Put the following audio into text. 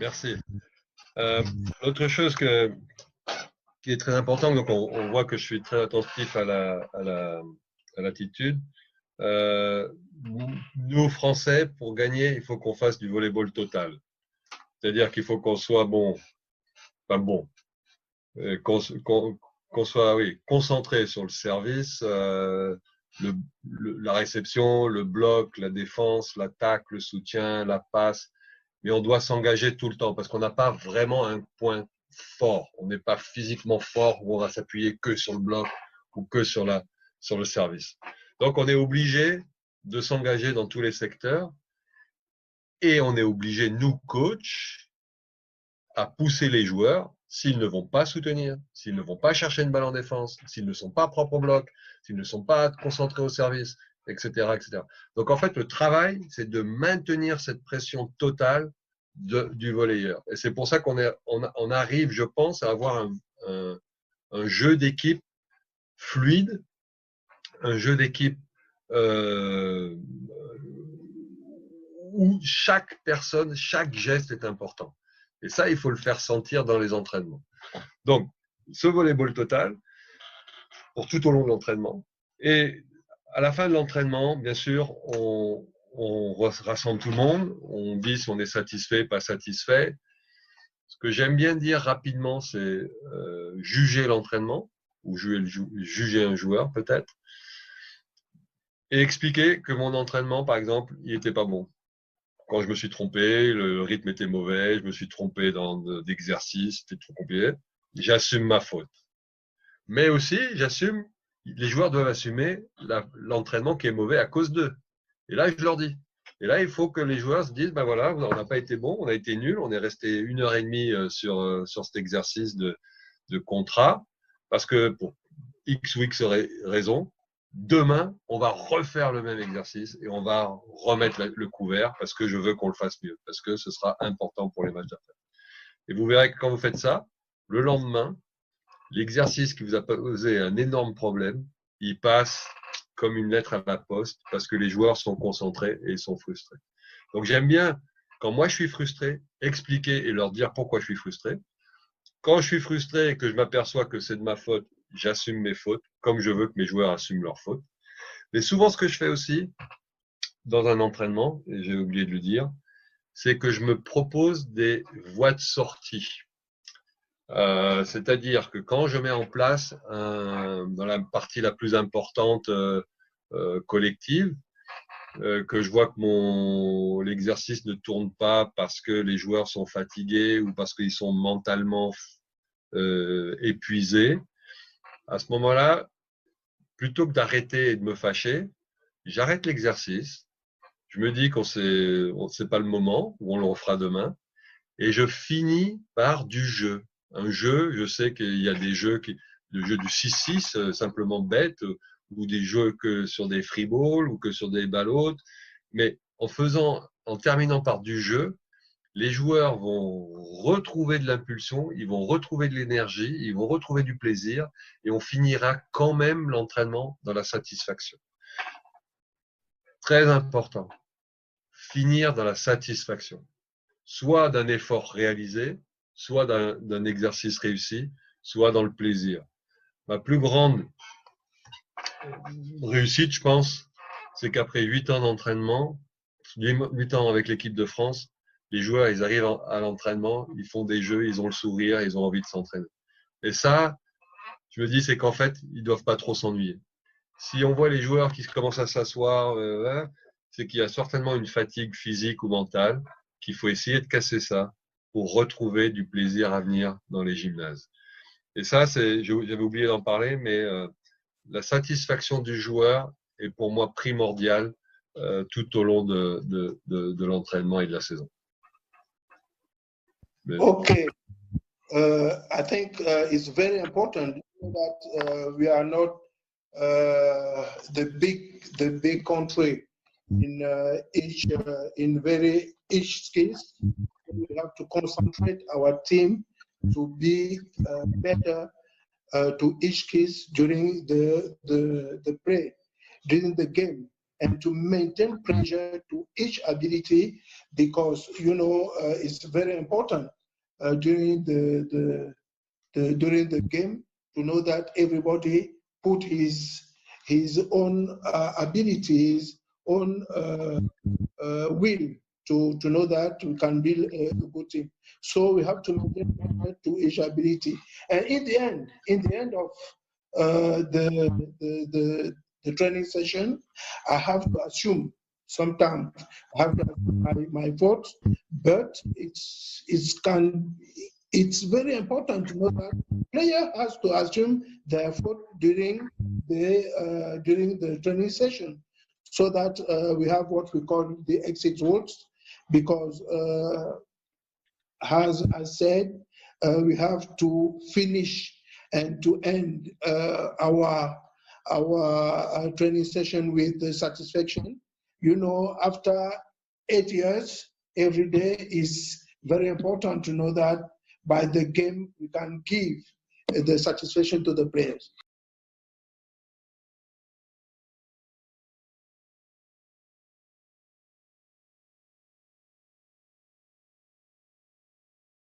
Merci. Autre chose qui est très importante, donc on voit que je suis très attentif à l'attitude. Nous, Français, pour gagner, il faut qu'on fasse du volleyball total. C'est-à-dire qu'il faut qu'on soit bon, pas bon, qu'on soit concentré sur le service, la réception, le bloc, la défense, l'attaque, le soutien, la passe. Mais on doit s'engager tout le temps parce qu'on n'a pas vraiment un point fort. On n'est pas physiquement fort où on va s'appuyer que sur le bloc ou que sur le service. Donc, on est obligé de s'engager dans tous les secteurs et on est obligé, nous, coachs, à pousser les joueurs s'ils ne vont pas soutenir, s'ils ne vont pas chercher une balle en défense, s'ils ne sont pas propres au bloc, s'ils ne sont pas concentrés au service, etc., etc. Donc, en fait, le travail, c'est de maintenir cette pression totale du volleyeur. Et c'est pour ça on arrive, je pense, à avoir un jeu d'équipe fluide, un jeu d'équipe où chaque personne, chaque geste est important. Et ça, il faut le faire sentir dans les entraînements. Donc, ce volleyball total, pour tout au long de l'entraînement. Et à la fin de l'entraînement, bien sûr, on rassemble tout le monde, on dit si on est satisfait, pas satisfait. Ce que j'aime bien dire rapidement, c'est juger l'entraînement, ou juger un joueur peut-être, et expliquer que mon entraînement, par exemple, il n'était pas bon. Quand je me suis trompé, le rythme était mauvais, je me suis trompé dans d'exercices, c'était trop compliqué. J'assume ma faute. Mais aussi, les joueurs doivent assumer l'entraînement qui est mauvais à cause d'eux. Et là, je leur dis. Et là, il faut que les joueurs se disent, ben voilà, on n'a pas été bon, on a été nul, on est resté 1h30 sur cet exercice de contrat, parce que pour X ou X raison, demain, on va refaire le même exercice et on va remettre le couvert parce que je veux qu'on le fasse mieux, parce que ce sera important pour les matchs d'après. Et vous verrez que quand vous faites ça, le lendemain, l'exercice qui vous a posé un énorme problème, il passe comme une lettre à la poste parce que les joueurs sont concentrés et ils sont frustrés. Donc j'aime bien, quand moi je suis frustré, expliquer et leur dire pourquoi je suis frustré. Quand je suis frustré et que je m'aperçois que c'est de ma faute, j'assume mes fautes, comme je veux que mes joueurs assument leurs fautes. Mais souvent, ce que je fais aussi dans un entraînement, et j'ai oublié de le dire, c'est que je me propose des voies de sortie. C'est-à-dire que quand je mets en place dans la partie la plus importante collective, que je vois que l'exercice ne tourne pas parce que les joueurs sont fatigués ou parce qu'ils sont mentalement épuisés, à ce moment-là, plutôt que d'arrêter et de me fâcher, j'arrête l'exercice. Je me dis c'est pas le moment, ou on le refera demain, et je finis par du jeu. Un jeu, je sais qu'il y a des jeux le jeu du 6-6, simplement bête, ou des jeux que sur des free balls ou que sur des balles hautes. Mais en terminant par du jeu, les joueurs vont retrouver de l'impulsion, ils vont retrouver de l'énergie, ils vont retrouver du plaisir, et on finira quand même l'entraînement dans la satisfaction. Très important. Finir dans la satisfaction. Soit d'un effort réalisé, soit d'un exercice réussi, soit dans le plaisir. Ma plus grande réussite, je pense, c'est qu'après 8 ans d'entraînement, 8 ans avec l'équipe de France, les joueurs, ils arrivent à l'entraînement, ils font des jeux, ils ont le sourire, ils ont envie de s'entraîner. Et ça, je me dis, c'est qu'en fait, ils doivent pas trop s'ennuyer. Si on voit les joueurs qui commencent à s'asseoir, c'est qu'il y a certainement une fatigue physique ou mentale, qu'il faut essayer de casser ça pour retrouver du plaisir à venir dans les gymnases. Et ça, j'avais oublié d'en parler, mais la satisfaction du joueur est pour moi primordiale tout au long de l'entraînement et de la saison. Mais... Okay. I think it's very important that we are not the big country in each case. We have to concentrate our team to be better to each case during the play, during the game. and to maintain pressure to each ability, because it's very important during the game to know that everybody put his own abilities, own will to know that we can build a good team. So we have to maintain that to each ability. And in the end of the training session, I have to assume sometimes I have to assume my vote, but it's very important to know that player has to assume their vote during the training session, so that we have what we call the exit votes, because as I said, we have to finish and to end our training session with satisfaction. After 8 years, every day is very important to know that by the game we can give the satisfaction to the players.